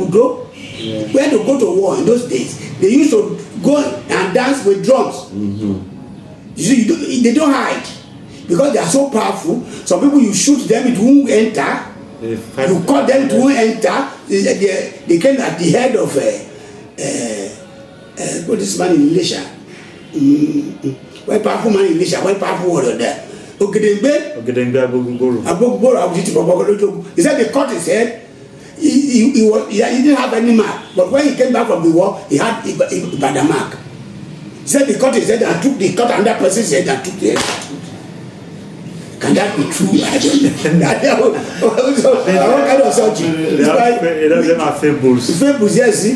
Udo. When they go to war in those days, they used to go and dance with drums. You see, they don't hide because they are so powerful. Some people, you shoot them, it won't enter. You cut them, it won't enter. They came at the head of this man in Elisha. One powerful man in Elisha, one powerful warrior there. Ogedengbe Abogboro. He said they cut his head. He didn't have any mark, but when he came back from the war, he had a mark. He said they cut his head and they cut another person's head and took the head. Can that be true? I don't know. What kind of surgery? They have fables. Fables, yes. See?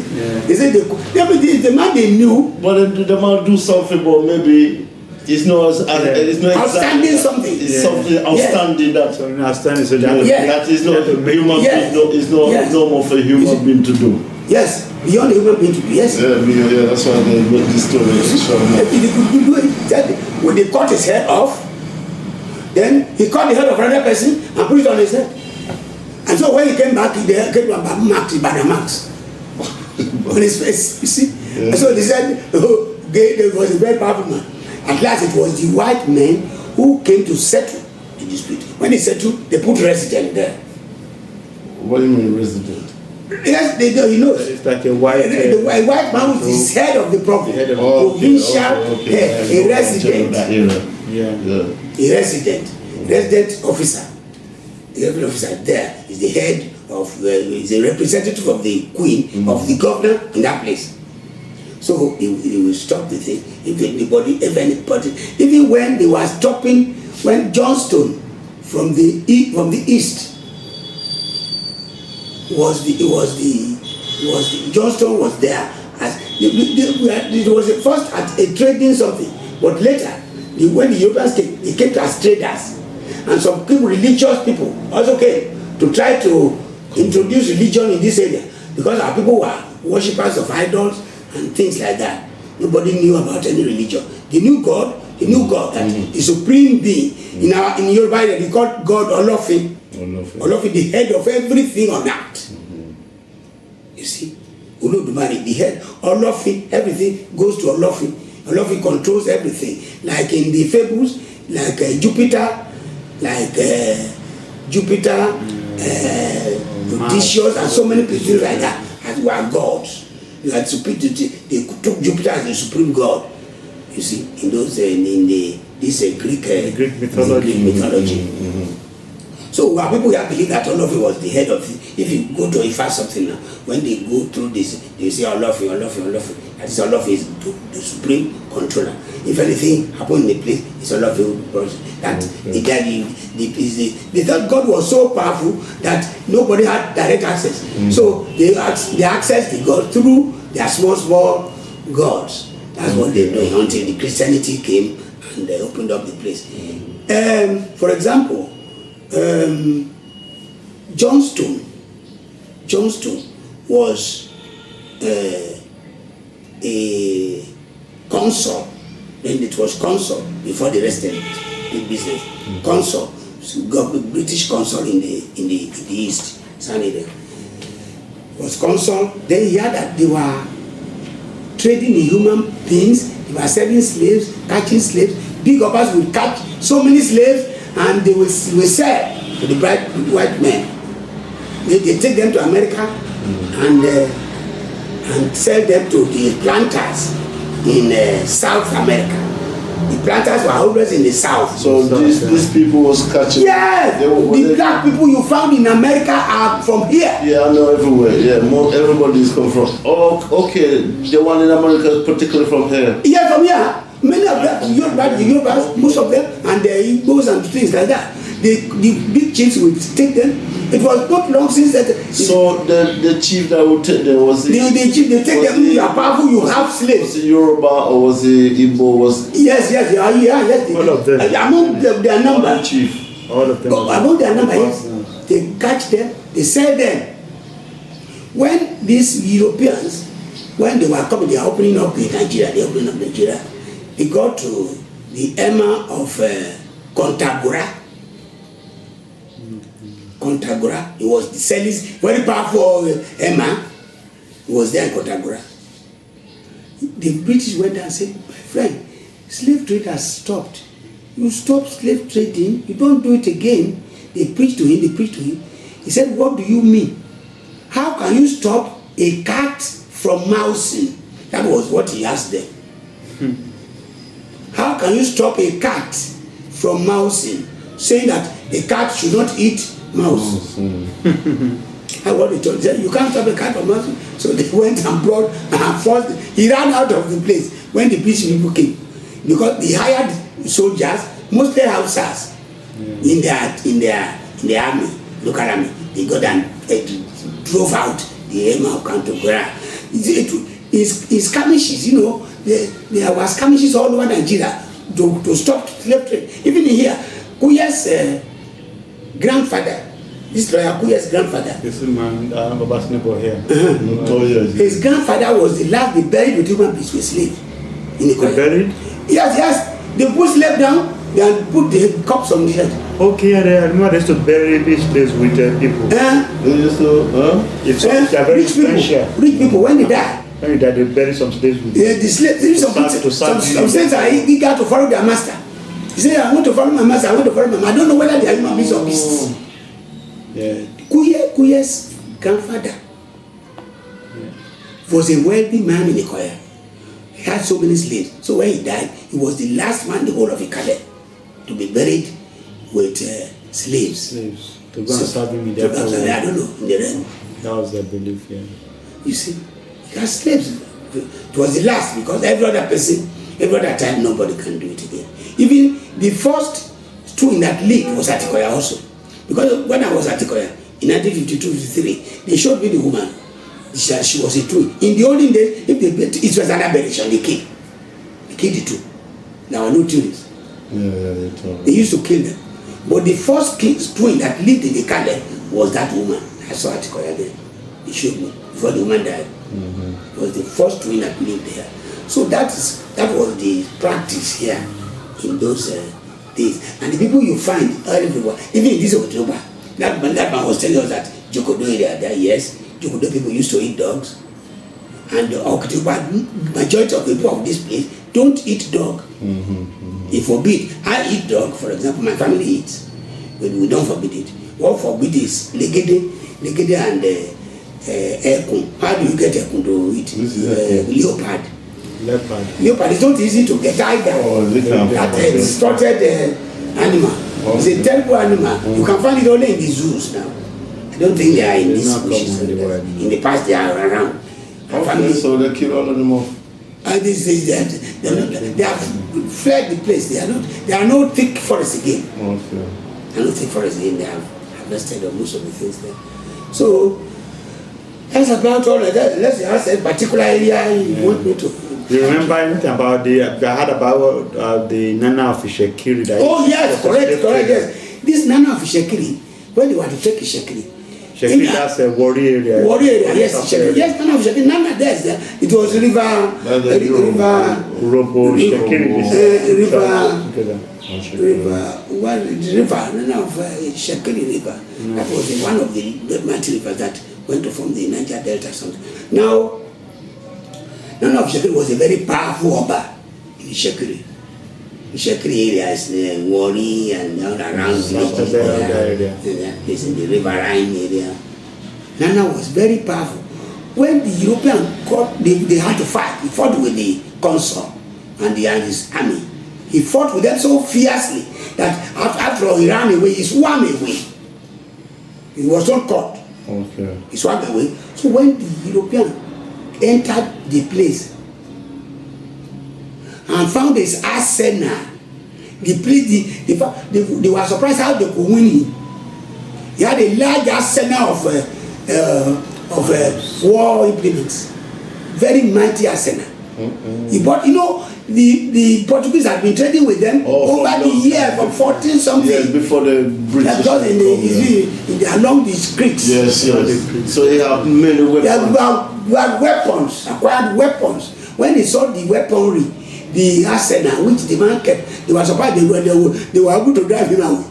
They said the man they knew. But the man do something, but maybe it's not outstanding exactly, something. It's something outstanding that. Outstanding, so that is not a human being. It's not normal for a human being to do. Yes, beyond the human being to do. Yes. Yeah, that's why they made this story. When they cut his head off, then he cut the head of another person and put it on his head. And so when he came back, he came back marks by the marks on his face. You see? Yeah. And so they said, there was a very powerful man. At last, it was the white men who came to settle the dispute. When they settled, they put resident there. What do you mean resident? Yes, they do. He knows. It's like a white. The white man was the head of the province. Provincial head, a resident. A resident officer. The resident officer there is the head of, is a representative of the queen, of the governor in that place. So he will stop the thing. If anybody, even when they were stopping, when Johnston from the east Johnston was there. It was first at a trading something, but later when the Europeans came, they came as traders, and some people, religious people, also came to try to introduce religion in this area because our people were worshippers of idols and things like that. Nobody knew about any religion. They knew God. That the supreme being in Yoruba they called God Olofin. Olofin, the head of everything on earth. You see, Olodumare, the head. Olofin, everything goes to Olofin. Olofin controls everything. Like in the fables, like Jupiter, Odysseus, and so many people like that, as were gods. You had stupidity. They took Jupiter as the supreme god. You see, in those this Greek mythology. So our people here believe that Olofin was the head of it. If you go to Ifa something now, when they go through this, they say Olofin. That is Olofin is the supreme controller. If anything happened in the place, it's Olofin. They thought God was so powerful that nobody had direct access. So they accessed the God through their small gods. That's what they do until the Christianity came and they opened up the place. For example, Johnston was a consul. Then it was consul before the rest of the business. Consul, British consul in the east, Sanida was consul. Then he heard that they were trading in human beings. They were selling slaves, catching slaves. Big uppers would catch so many slaves and they will sell to the white men. They take them to America and sell them to the planters in South America. The planters were always in the South. So these people was catching. Yes, the black people you found in America are from here. Yeah, I know everywhere. Yeah, everybody is come from. Oh, okay. The one in America, particularly from here. Yeah, from here. Many of them, Yorubas, most of them, and the Igbos and things like that. The big chiefs would take them. It was not long since that. So the chief that would take them was the chief. They take them. You are powerful. You have slaves. Was it Yoruba or was it Igbo? Yes. All of them. Among their number. All the chief. All of them. Among their number, yes. They catch them. They sell them. When these Europeans, when they were coming, they are opening up Nigeria. They got to the Emma of Kontagora. He was the selling, very powerful Emma. He was there in Kontagora. The British went and said, my friend, slave trade has stopped. You stop slave trading, you don't do it again. They preached to him. He said, what do you mean? How can you stop a cat from mousing? That was what he asked them. How can you stop a cat from mousing? Saying that a cat should not eat mouse. And what he told them, you can't stop a cat from mousing. So they went and brought and forced. He ran out of the place when the British people came. Because they hired soldiers, mostly Hausas, in the army, local army. They got and drove out the Emmanuel Kontagora. It's skirmishes, you know. There were skirmishes all over Nigeria to stop slave trade. Even here, Kuya's grandfather, this lawyer Kuya's grandfather. This man, Baba's neighbor here. His grandfather was the last they buried with human beings with slave in the They buried? Yes. They put slave down and put the corpse on the head. Okay, I remember they used to bury these places with people. They used to, It's they're very rich people, when they die. When they die, they bury some slaves with The slaves, some slaves are eager to follow their master. He said, I want to follow my master, I don't know whether they are human beings or beasts. Yeah. Kuye's grandfather was a wealthy man in Ikoya. He had so many slaves. So when he died, he was the last man in the whole of Ikale to be buried with slaves. To go and serve him in their I don't know, in the realm. That was their belief, yeah. You see, he had slaves. It was the last because every other person, every other time, nobody can do it again. Even the first two in that league was at Ikoya also. Because when I was at Ikoya in 1952-53, they showed me the woman. She was a twin. In the olden days, if it was an aberration, they killed the two. There were no twins. They used to kill them. But the first twin that lived in the Kale was that woman. I saw at Ikoya there. They showed me before the woman died. It was the first twin that lived there. So that was the practice here in those days. And the people you find everywhere, even in this October, that man was telling us that Jokodo area there, yes, Jokodo people used to eat dogs. And the October, majority of people of this place don't eat dog. They forbid. I eat dog, for example, my family eats. But we don't forbid it. What forbid is legede and ekun. How do you get ekun to eat? Leopard. Leopard is not easy to get either. That distorted animal. It's a terrible animal. You can find it only in the zoos now. I don't think they are in these bushes. In the past they are around. So they kill all of them off. And they have fled the place. They are no thick forest again. Okay. They are no thick forest again. They have harvested most of the things there. So that's about all of that. Let's ask a particular area you want me to. You remember anything about I heard about the Nana of Ishekiri? Oh yes, correct, yes. This Nana of Ishekiri, when they were to take Ishekiri. Ishekiri, that's a warrior area. Yes, Ishekiri. Yes, Nana of Ishekiri. Nana there's there. It was river. Nana of Ishekiri river. That was one of the mighty rivers that went to form the Niger Delta or something. Now, Nana of Ishekiri was a very powerful Oba in Ishekiri. Ishekiri area is Wari and all around the place in the riverine area. Nana was very powerful. When the European got, they had to fight. He fought with the consul and his army. He fought with them so fiercely that after all he ran away, he swam away. He was not caught. Okay. He swam away. So when the European entered the place and found his arsenal, they were surprised how they could win him. He had a large arsenal of war implements, very mighty arsenal. He bought, the Portuguese had been trading with them over the year from 14 something. Yes, before the British. Because along these creeks. Yes. So he had many weapons. They had weapons, acquired weapons. When they saw the weaponry, the arsenal which the man kept, they were surprised they were able to drive him away.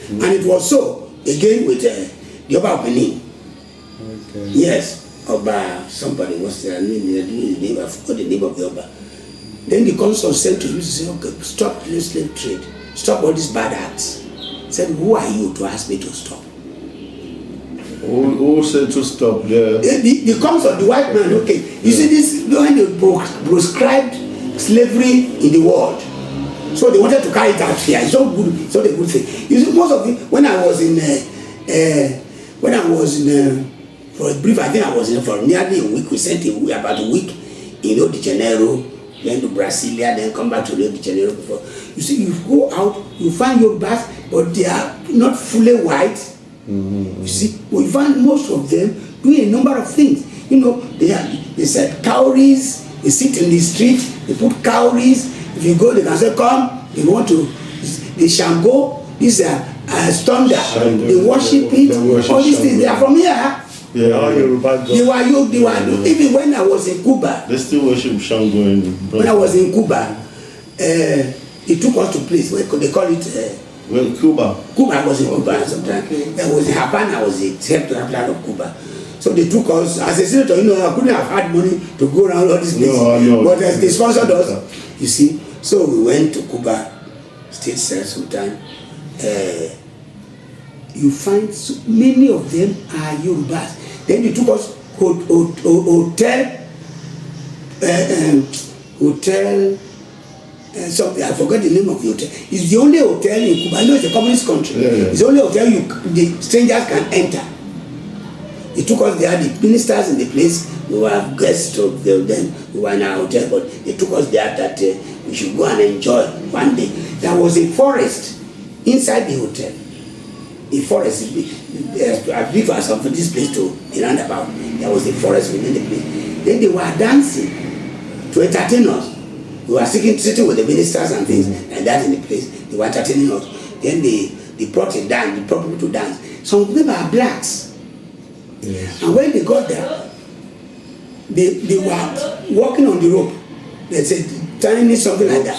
And it was so again with the Oba of Benin. Okay. Yes. Oba, somebody was there, I forgot the name of the Oba. Then the consul sent to him to say, okay, stop the slave trade, stop all these bad acts. He said, who are you to ask me to stop? Who said to stop there? The consul, the white man, okay. You see this, when they proscribed slavery in the world, so they wanted to carry it out here. It's not good, it's not a good thing. You see, most of it, when I was in, for a brief, I think I was in for nearly a week. We sent about a week in Rio de Janeiro, then to Brasilia, then come back to Rio de Janeiro before. You see, you go out, you find Yorubas, but they are not fully white. You see, we find most of them doing a number of things. You know, they said cowries, they sit in the street, they put cowries. If you go, they can say, come, they want to, the Shango, these are thunder, they worship it, all these things, they are from here. Yeah, all Yoruba They were even when I was in Cuba. They still worship Shango When I was in Cuba, it took us to place where they call it. Well, Cuba. Cuba, I was in Cuba sometimes. I was in Havana, I was the secretary of Cuba. So they took us, as a senator, you know, I couldn't have had money to go around all these places. No. But they sponsored us, you see. So we went to Cuba, stayed there sometime. You find so many of them are Yorubas. Then they took us hotel, something, I forgot the name of the hotel. It's the only hotel in Cuba. I know it's a communist country. It's the only hotel the strangers can enter. They took us there, the ministers in the place, we were guests of them, then we were in our hotel, but they took us there that we should go and enjoy one day. There was a forest inside the hotel. A forest, I believe I saw from this place to the roundabout. There was a forest within the place. Then they were dancing to entertain us. We were sitting with the ministers and things like that in the place. They were entertaining us. Then they brought a dance, they brought people to dance. Some of them are blacks. Yes. And when they got there, they were walking on the rope. They said, tiny something like that.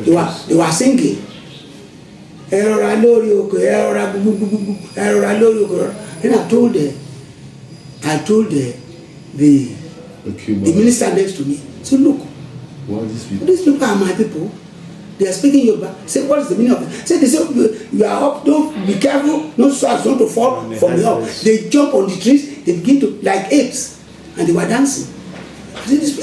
They were singing. Then I told the minister next to me, so look, these people are my people. They are speaking Yoruba. Say, what is the meaning of it? Say, they say, you are up, don't be careful, not so as not to fall from the up. They jump on the trees, they begin to, like apes, and they were dancing. I said, this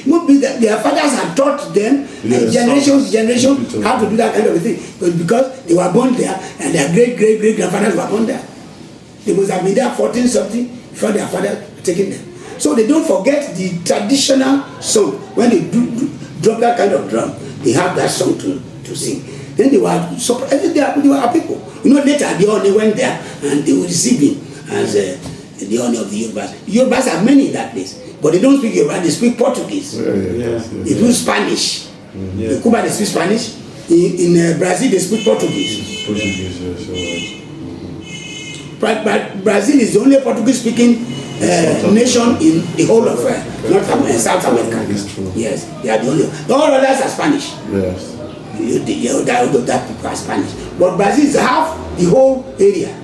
maybe their fathers had taught them, generation, how to do that kind of a thing. But because they were born there, and their great grandfathers were born there. They must have been there 14 something before their father taken them. So they don't forget the traditional song. When they drop that kind of drum, they have that song to sing. Then they were surprised. They were our people. You know, later the Oni went there and they were receiving as the Oni of the Yorubas. The Yorubas have many in that place, but they don't speak Yoruba. They speak Portuguese. They speak Spanish. In Cuba they speak Spanish. In Brazil they speak Portuguese. But Brazil is the only Portuguese-speaking nation in the whole of South America. Yes, they are the only. All others are Spanish. Yes. That people are Spanish. But Brazil is half the whole area.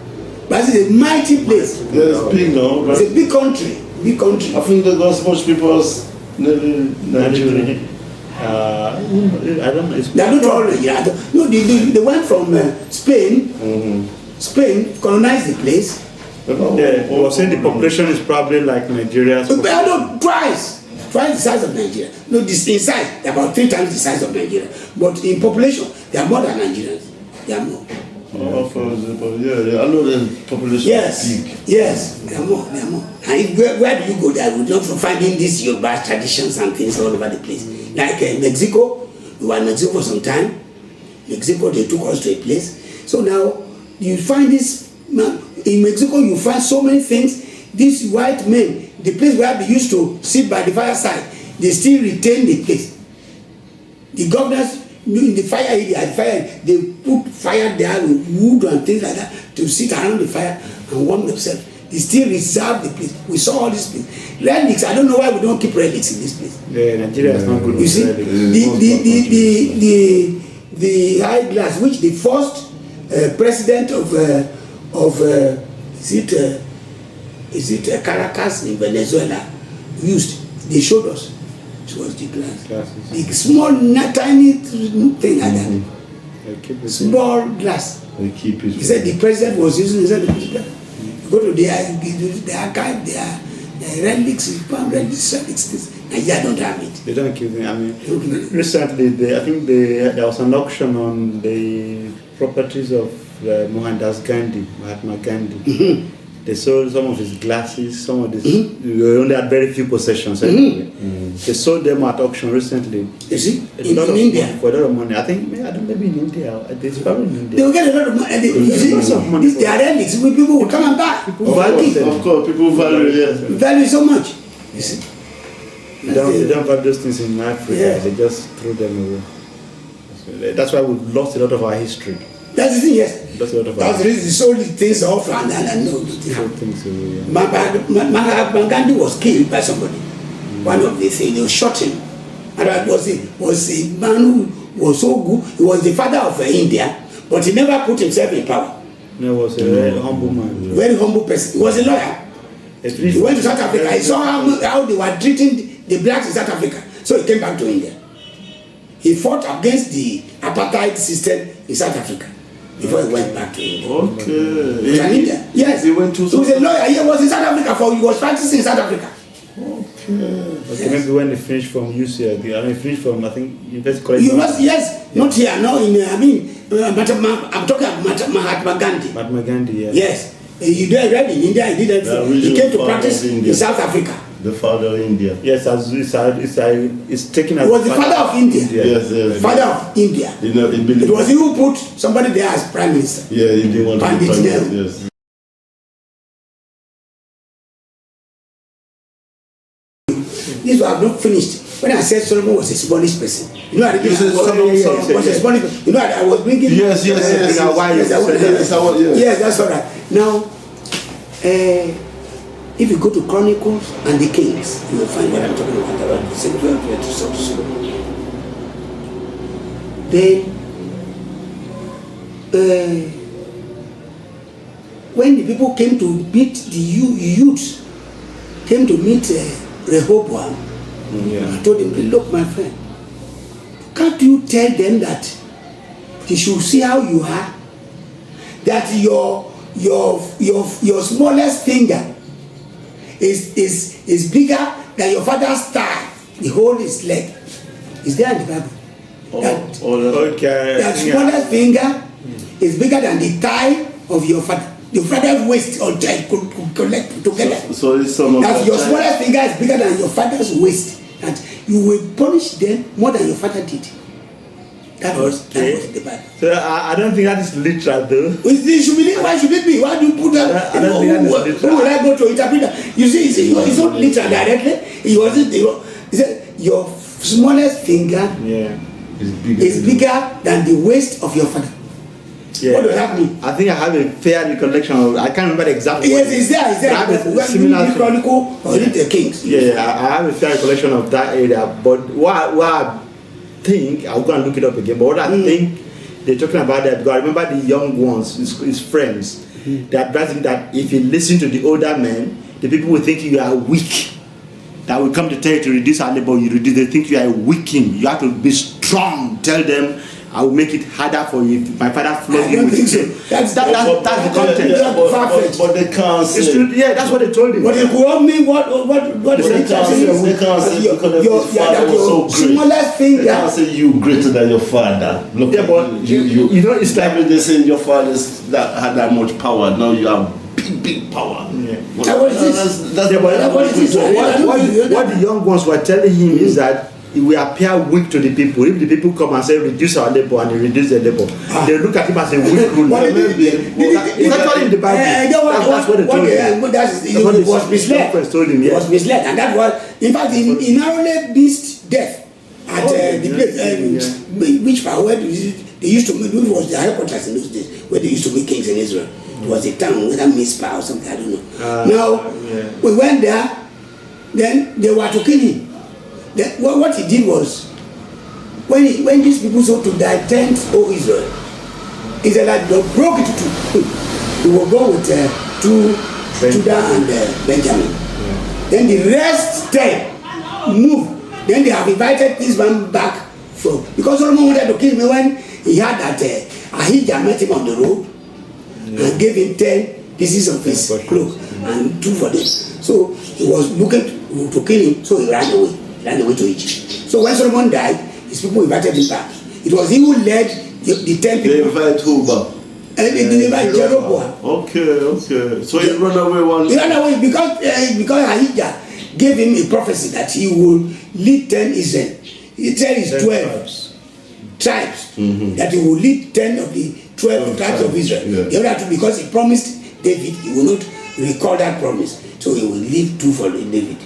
Brazil is a mighty place. Yeah, it's big now. It's a big country. Big country. I think they got as much people as Nigeria. I don't know. They are not all. No, they went from Spain. Spain colonized the place. I was saying the population is probably like Nigeria's. Twice the size of Nigeria. No, in size, they're about 3 times the size of Nigeria. But in population, they are more than Nigerians. They are more. I know the population is big. Yes, they are more. And where do you go there? We're not finding these Yoruba traditions and things all over the place. Like Mexico, we were in Mexico for some time. Mexico, they took us to a place. So now, you find this, in Mexico, you find so many things. These white men, the place where they used to sit by the fireside, they still retain the place. The governors in the fire area, they put fire there with wood and things like that to sit around the fire and warm themselves. They still reserve the place. We saw all these places. Relics, I don't know why we don't keep relics in this place. Nigeria is not good. You see, the high glass, which the first president of of Caracas in Venezuela used. They showed us. It was the glass. The small, tiny thing like that. Small glass. He said the president was using. He said, go to the archive, their relics, relics, and you don't have it. They don't keep them. I mean, recently, I think there was an auction on the properties of Mahatma Gandhi. They sold some of his glasses, some of his. We only had very few possessions anyway. They sold them at auction recently. You see, in India. For a lot of money. I think maybe in India. It's probably in India. They will get a lot of money. They are relics. People will come and buy. Of course, people value so much. You see. They don't have those things in Africa. Yeah. They just throw them away. That's why we've lost a lot of our history. That's the thing, yes. That's the reason they sold the things off and no. Mahatma Gandhi was killed by somebody. One of the things, they shot him. And that was a man who was so good. He was the father of India, but he never put himself in power. He was a very humble man. Very humble person. He was a lawyer. He went to South Africa. He saw how they were treating the blacks in South Africa. So he came back to India. He fought against the apartheid system in South Africa before he went back to India. Okay. Yes. He went to. He was a lawyer. He was in South Africa he was practicing in South Africa. Okay, maybe when he finished from UCL, he finished from, I think, University College. Yes, not here, no, I'm talking about Mahatma Gandhi. Mahatma Gandhi, yeah. Yes, he did right in India, he came to practice in South Africa. The father of India. Yes, it's taken as. He was the father of India. Yes. Father of India. It was he who put somebody there as prime minister. Yeah, he didn't want to be prime minister. Yes. This was not finished. When I said Solomon was a Spanish person, you know, I was a Spanish person. You know, I was bringing. Yes. Yes, that's all right. Now, if you go to Chronicles and the Kings, you will find what I'm talking about. Then, when the people came to meet the youths, came to meet Rehoboam, I told him, look, my friend, can't you tell them that they should see how you are? That your smallest finger is bigger than your father's thigh, the whole his leg. Is there in the Bible? That smallest finger is bigger than the thigh of your father. Your father's waist or thigh could collect together. So it's some of that your smallest finger is bigger than your father's waist. That you will punish them more than your father did. That was the Bible. So I don't think that is literal though. Why should it be? Why do you put that? I don't think that is literal. Who will I go to interpret that? You see, it's not literal directly. He said your smallest finger is bigger than the waist of your father. Yeah. What does that mean? I think I have a fair recollection of. I can't remember the exact. Yes, it's there. It's there. I have a similar Chronicle or the Kings. Yeah, I have a fair recollection of that area. But what I think, I'll go and look it up again. But what I think they're talking about that, because I remember the young ones, his friends, they advised him that if you listen to the older men, the people will think you are weak. That will come to tell you to reduce our labor. You reduce. They think you are a weakening. You have to be strong. Tell them, I will make it harder for you. My father flogged you with so. That's the content. But they can't say. Yeah, that's what they told him. But it will mean what is it? They can't say because his father was so great. Smallest finger. They can't say you greater than your father. Look, yeah, but you know, it's like they say your father that had that much power. Now you have big power. Yeah. What the young ones were telling him is that we appear weak to the people. If the people come and say reduce our labor and they reduce their labor, they look at him as a weak ruler. It's actually in the Bible. That's what they told him. It was misled. It was misled, and that was, in fact, he narrowly missed death at the place. Which part where they used to make, it was the headquarters in those days where they used to make kings in Israel. It was a town, whether Mizpah or something, I don't know. Now we went there, then they were to kill him. What he did was, when these people sought to thy tent, O Israel, Israelite broke it to two. he will go with Judah and Benjamin. Yeah. Then the rest 10 move. Then they have invited this man back from, because Solomon wanted to kill me when he had that Ahijah met him on the road and gave him 10 pieces of his cloak and 2 for them. So he was looking to kill him, so he ran away to Egypt. So when Solomon died, his people invited him back. It was he who led the 10 people. They invited who back? They invited Jeroboam. Okay. So he ran away one. He ran away because Ahijah gave him a prophecy that he will lead 10 Israel. Israel is 12 tribes. That he will lead 10 of the 12 tribes of Israel. Yeah. The other 2, because he promised David, he will not recall that promise. So he will leave 2 for David.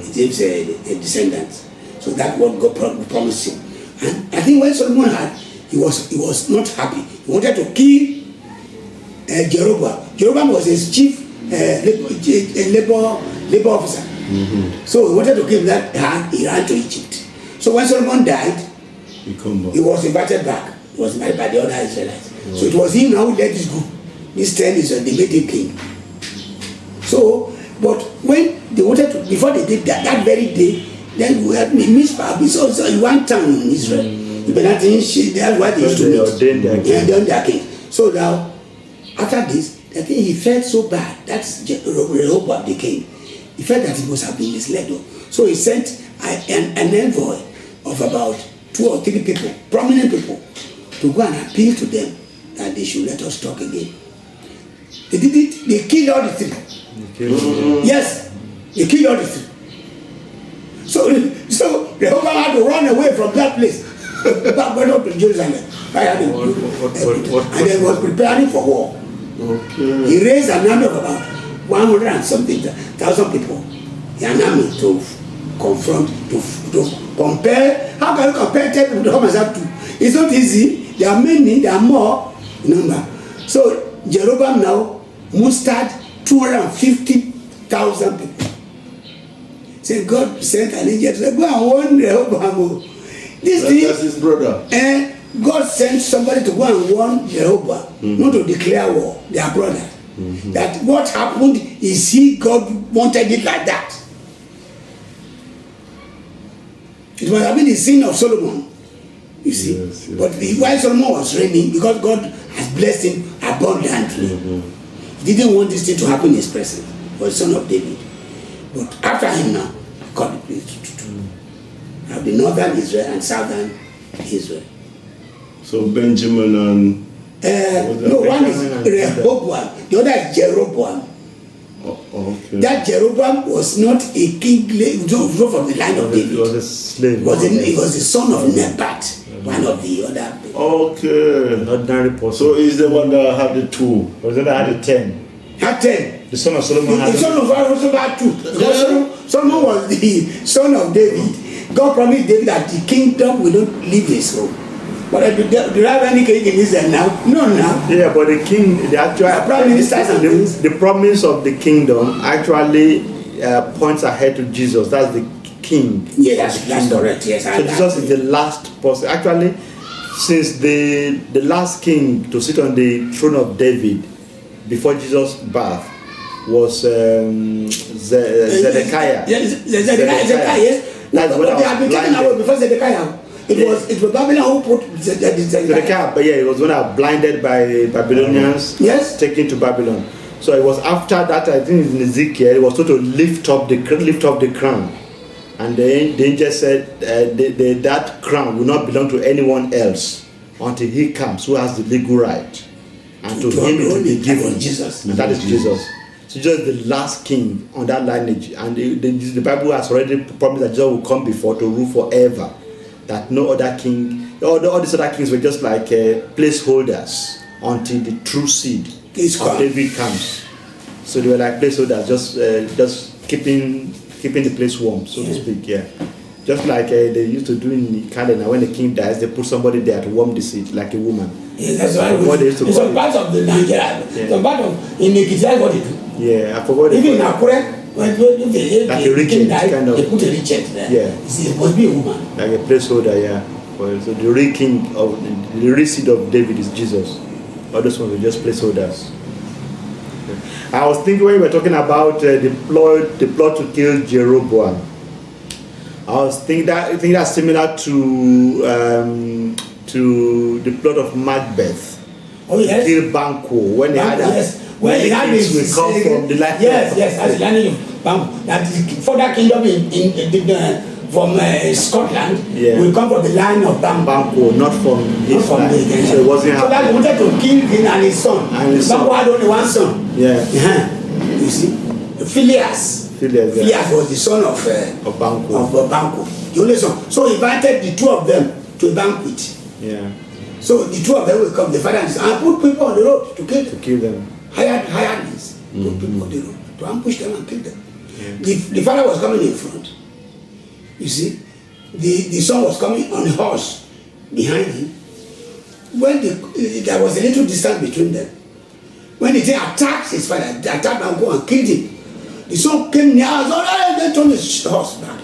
He gives a descendants. So that what God promised him. And I think when Solomon had, he was not happy. He wanted to kill Jeroboam. Jeroboam was his chief labor officer. So he wanted to kill that, he ran to Egypt. So when Solomon died, he was invited back. He was invited by the other Israelites. So it was him now who led this group. This 10 Israel, they made him king. So, but when they wanted to, before they did that very day, then we had Mizpah, so in one town in Israel. That's why they used to meet. They ordained their king. So now, after this, I think he felt so bad. That's Rehoboam the king. He felt that he must have been misled. So he sent an envoy of about 2 or 3 people, prominent people, to go and appeal to them that they should let us talk again. They did it, they killed all the 3. Yes, they killed all the 3. So Rehoboam had to run away from that place, back went up to Jerusalem, and then was preparing for war. Okay. He raised an army of about 100 and something thousand people, an army to confront, to compare. How can you compare 10 people to come as up to? It's not easy. There are many, there are more number. So Jeroboam now mustered 250,000 people. So God sent an angel to say, go and warn Rehoboam. That's his brother. And God sent somebody to go and warn Jeroboam, not to declare war, their brother. That what happened is God wanted it like that. It must have been the sin of Solomon, you see. Yes. But while Solomon was reigning, because God has blessed him abundantly, he didn't want this thing to happen in his presence. He was the son of David. But after him now, God is pleased to have the northern Israel and southern Israel. So Benjamin and no, one is Rehoboam, the other is Jeroboam. Okay. That Jeroboam was not a king from the line of David. He was a slave. He was the son of Nebat, one of the other people. Okay. Ordinary person. So he's the one that had the 2. Or that had the 10. Had 10. The son of Solomon had 2. The son of Solomon also had 2. Because Solomon was the son of David. God promised David that the kingdom will not leave his home. But do you have any king in Israel now? No, now. Yeah, but the king, the actual prime minister, the promise of the kingdom actually points ahead to Jesus. That's the king. Yes, that's correct. Yes, so Jesus is the last person. Actually, since the last king to sit on the throne of David before Jesus' birth was Zedekiah. Zedekiah, yes. That's what they had been taken away before Zedekiah. It was Babylon who put Zedekiah. But yeah, it was when I was blinded by Babylonians. Yes. Taken to Babylon. So it was after that, I think in Ezekiel, it was told to lift up the crown. And the angel said that crown will not belong to anyone else until he comes who has the legal right. And to him it will be given. Jesus. And that is Jesus. So Jesus is the last king on that lineage. And the Bible has already promised that Jesus will come before to rule forever. That no other king, all these other kings were just like placeholders until the true seed of David comes. So they were like placeholders, just keeping the place warm, so to speak. Yeah, just like they used to do in the calendar. When the king dies, they put somebody there to warm the seat, like a woman. Yeah, that's right. In some parts of the Nigeria, some part of in the that's what they do. Yeah, I forgot. Even in Akure. Like a regent, kind of. They put a regent there. Yeah. It must be a woman. Like a placeholder, yeah. Well, so the real king of the real seed of David is Jesus. All those ones are just placeholders. I was thinking when you were talking about the plot to kill Jeroboam. I was thinking that's similar to the plot of Macbeth. Oh yes. Kill Banquo when he had when he had his will come from the life. Yes, that's the lineage of Banquo. That is further kingdom from Scotland will come from the line of Banquo, not from his line. So it wasn't so that he wanted to kill him and his son. Banquo had only one son. Yeah. You see, Phileas. Phileas was the son of Banquo. The only son. So he invited the two of them to a banquet. Yeah. So the two of them will come, the father and son, and put people on the road to kill them. Hired these. Put people on the road to ambush them and kill them. Yeah. The father was coming in front. You see, the son was coming on a horse behind him. When there was a little distance between them, when the thing attacked his father, they attacked Banquo and killed him. The son came near us, then turned his horse back.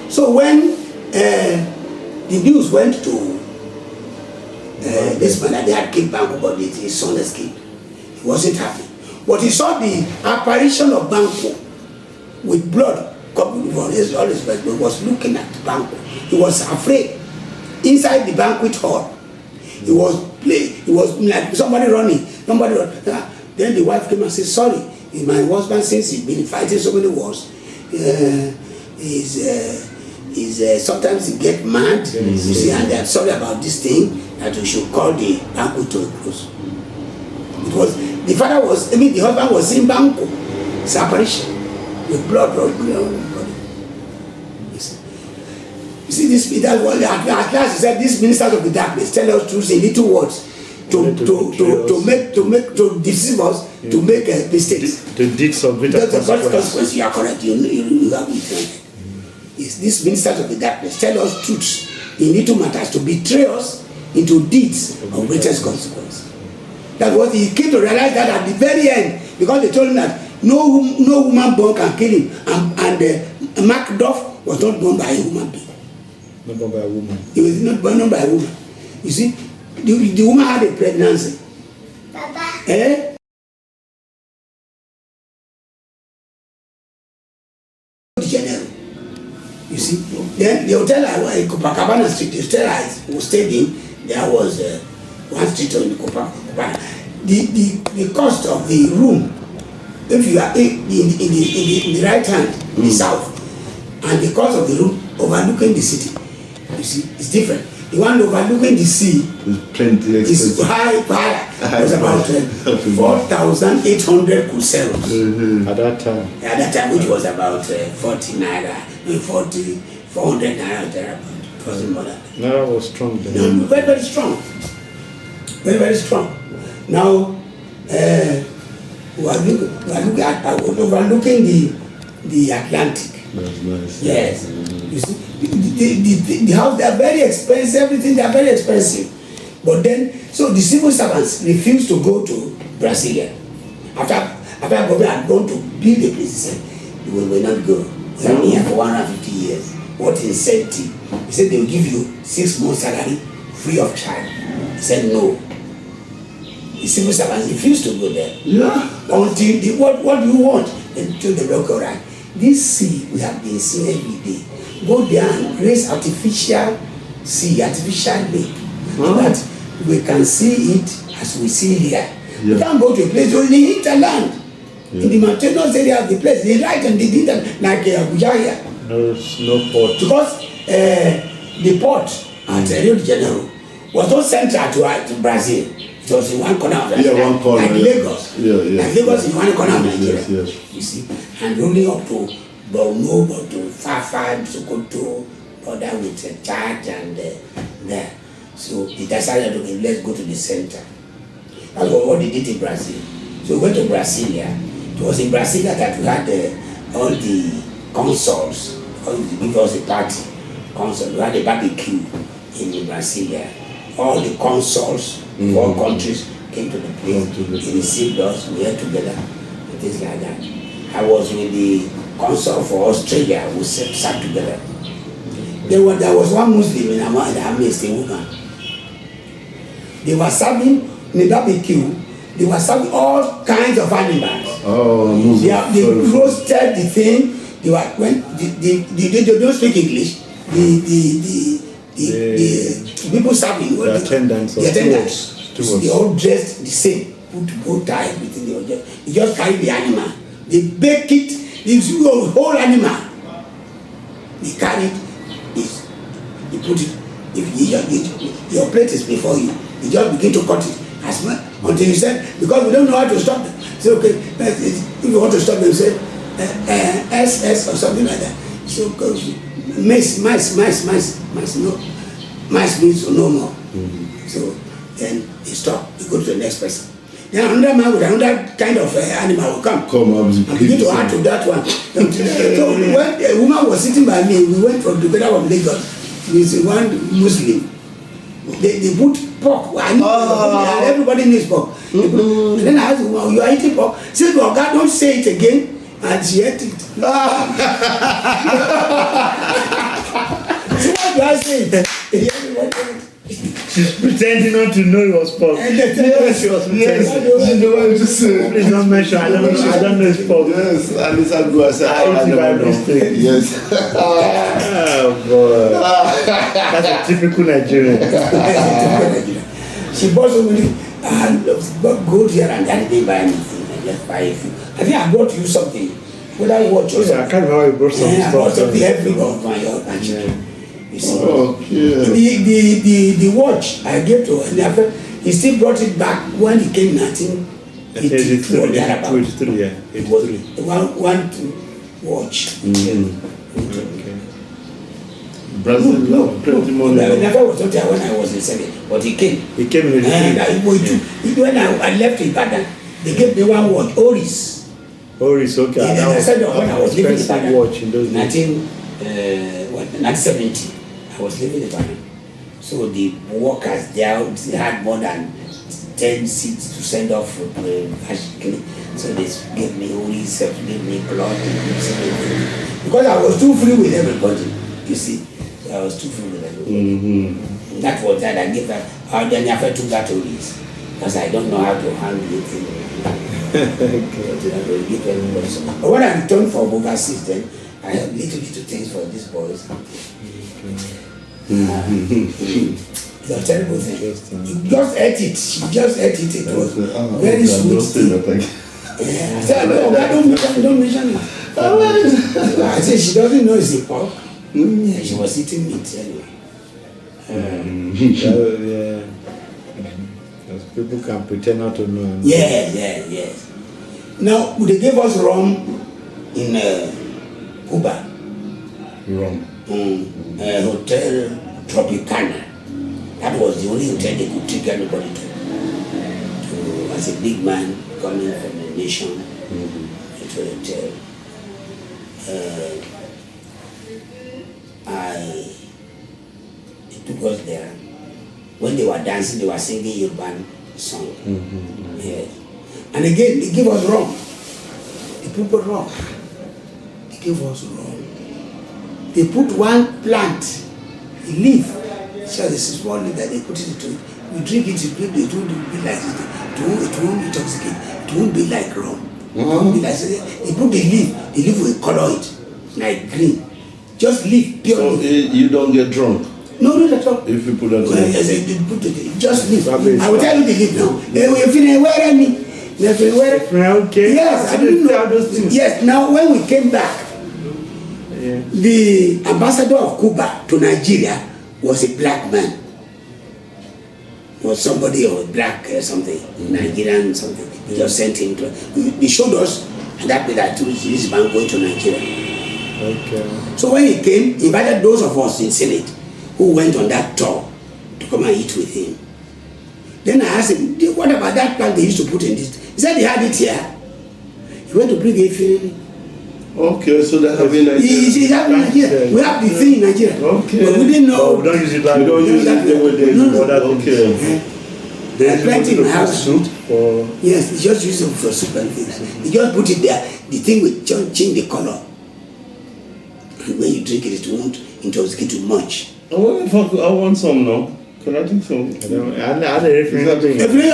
So when the news went to this man that they had killed Banquo, but his son escaped, he wasn't happy. But he saw the apparition of Banquo with blood coming from all his face, but was looking at Banquo. He was afraid. Inside the banquet hall, he was like somebody running. Then the wife came and said, sorry, my husband, since he's been fighting so many wars, sometimes he get mad, you see, and they're sorry about this thing, that we should call the banquet to a close. It was, the husband was in Banquo, separation, with blood running on the body. You see, this Peter, at last he said, these ministers of the darkness tell us truth in little words to deceive us, to make mistakes. To did some greater consequences. You are correct. You have it. These ministers of the darkness tell us truths in little matters to betray us into deeds of greatest consequence. That's what he came to realize, that at the very end, because they told him that no woman born can kill him, and Macduff was not born by a human being. Not born by a woman. He was not born by a woman. You see, the woman had a pregnancy. Papa. You see, then the hotel in Copacabana Street, the hotel I stayed in, there was one street on Copacabana. The cost of the room, if you are in the right hand, in the south, and the cost of the room overlooking the city, you see, it's different. The one overlooking the sea is higher. It was about 4,800 kuseros. At that time. At that time, which was about 400 naira, thereabout. It wasn't more than that. Naira was strong then. No, very, very strong. Very, very strong. Now, we are overlooking the Atlantic. That's nice. Yes. You see, the house, they are very expensive, everything, they are very expensive. But then, so the civil servants refused to go to Brasilia. After Bobby had gone to build the place, he said, we will not go. We are here for 150 years. What incentive? He said, they will give you 6 months salary free of charge. He said, no. The civil servants refused to go there. Yeah. Until, what do you want? And told the local right. This sea we have been seeing every day. Go there and raise artificial sea, artificial lake, so that we can see it as we see here. Yeah. We can't go to a place where they hinterland. Yeah. In the mountainous area of the place, they right and they did that like Abuja here. No port. Because the port at Rio de Janeiro was not central to Brazil. It was in one corner of Nigeria. Yeah, one corner. Like Lagos. Like Lagos in one corner of Nigeria. Yes. You see, and rolling up to Borno, but to Fafa, Sokoto, border with Chad and there. So he decided, okay, let's go to the center. That's what they did in Brazil. So we went to Brasilia. It was in Brasilia that we had all the consuls, because a party consul. We had a barbecue in Brasilia. All the consuls, 4 countries came to the place. They received us, we were together, and things like that. I was with the consul for Australia, we sat together. There was one Muslim in our midst, a woman. They were serving in the barbecue. They were serving all kinds of animals. Oh, They roasted the thing. They were when they don't speak English. The people serving, the attendants, they all dressed the same, put bow tie, everything. They just carry the animal. They bake it. They do the whole animal. They carry it. They put it. If your plate is before you, you just begin to cut it as much until you said, because we don't know how to stop them. Say, okay, if you want to stop them, say SS or something like that. So mice, no, mice means no more. So then they stop. You go to the next person. Then another man with another kind of animal will come and begin to add to that one. So when a woman was sitting by me, we went together from Lagos. With one Muslim. They put pork. Everybody needs pork. And then I asked the woman, you are eating pork? She said, well, God, don't say it again. And she ate it. So what do I say? She's pretending not to know it was pork. Yes, she was yes. Please don't mention. I don't know it's pork. Yes, and it's a good. I never know. Yes. Oh boy. That's a typical Nigerian. She bought so many gold here and then they buy anything. I just buy a few. I think I brought you something. Whether I watch or something. I can't remember you brought some stuff. I brought something every of my own. You see, the watch I gave to him, he still brought it back when he came in 1983 or thereabout. 83, yeah. 83. One to watch. Okay. Brazil, no, pretty much. I never was not there when I was in 7, but he came. He came in 83. When I left Ibadan, they gave me one watch, Oris. Oris, okay. And I said when I was living in Ibadan, watch in those 1970. I was living in Ibadan. So the workers there, they had more than 10 seats to send off for so they gave me Oris, gave me blood, because I was too free with everybody, you see. So I was too free with everybody. That was that I gave that. Then I took that Oris, because I don't know how to handle it. But when I returned from overseas, then I had little things for these boys. It's a terrible thing. You just ate it. She just ate it. It was very sweet. I said, no, don't mention it. I said, she doesn't know it's a pork. Yeah, she was eating meat anyway. Yeah. People can pretend not to know. Yes. Now, they gave us rum in Cuba. Rum. Hotel Tropicana. That was the only hotel they could take anybody to as a big man coming from the nation into a hotel. It took us there. When they were dancing, they were singing Yoruba song. Yes. And again, they give us rum. The people rum. They give us rum. They put one plant, a leaf, so this is one leaf that they put it into it. We drink it, it won't be like it. It won't intoxicate. It won't be like rum. It won't be like they put the leaf will color it like green. Just leaf, pure So leaf. you don't get drunk No, at all. if you put that Yes, they put it, just leaf. I will tell you the leaf now. If you wear me, okay. Yes, I didn't know those things. Yes, now when we came back, the ambassador of Cuba to Nigeria was a black man. Was somebody or black something, Nigerian something. He just sent him to. He showed us, and that this man going to Nigeria. Okay. So when he came, he invited those of us in Senate who went on that tour to come and eat with him. Then I asked him, what about that plant they used to put in this? He said he had it here. He went to bring it in. Okay, so they have in Nigeria. He have in Nigeria. We have the thing in Nigeria. Okay. But we didn't know. We don't use it like We don't use it the way they use it. Okay. There's plenty in my house. Soup for Yes, he just use it for soup and things. He just put it there. The thing will change the color. And when you drink it, it won't intoxicate too much. I want some now. Can I drink some? I had a reference. Every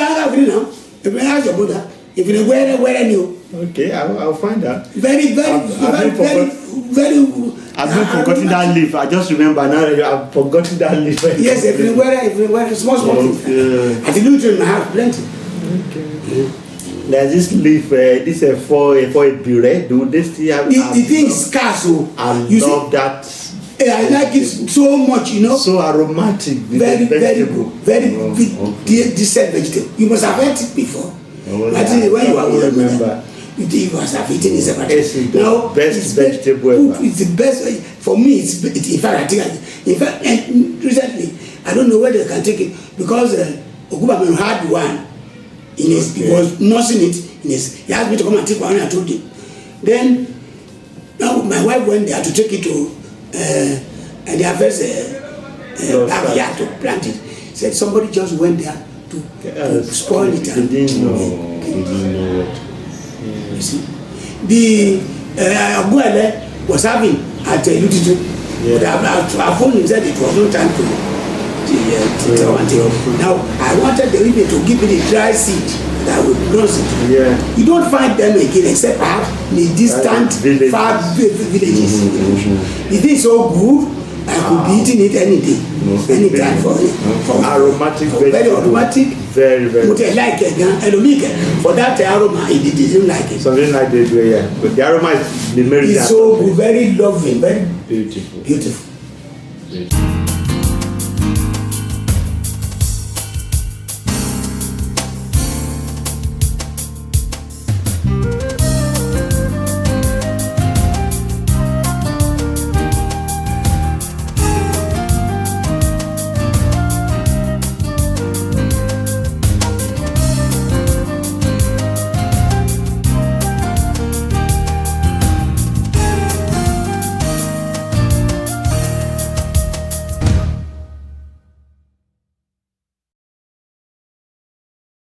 now. If you ask your brother, if you where new. Okay, I'll find out. Very, I've been forgotten that leaf. I just remember now. I've forgotten that leaf. Yes, everywhere, small things. At the Lutheran in my house, plenty. Okay. There's this leaf. This is for a bure. Do they still have? The thing is scarce. So I love that. I like it so much, you know. So aromatic. Very decent vegetable. You must have had it before. I think when you are remember. You must have eaten it separately. It's the best vegetable ever. It's the best for me. In fact, and recently I don't know whether they can take it because Okubaman had one in his. He was nursing it in his. He asked me to come and take one. I told him. Then now my wife went there to take it to their first backyard to plant it. Said somebody just went there to spoil it. They didn't know. You see, the Aguele was having at Lututu, but I phoned him said it was no time to now I wanted the women to give me the dry seed that would nurse it. Yeah. You don't find them again except perhaps in the distant far villages. The thing is so good. I could be eating it any day, anytime for aromatic, very aromatic, very. But I like it, and for that aroma, he didn't like it. Something like that, yeah. But the aroma is the it's so good, very loving, very beautiful. Beautiful.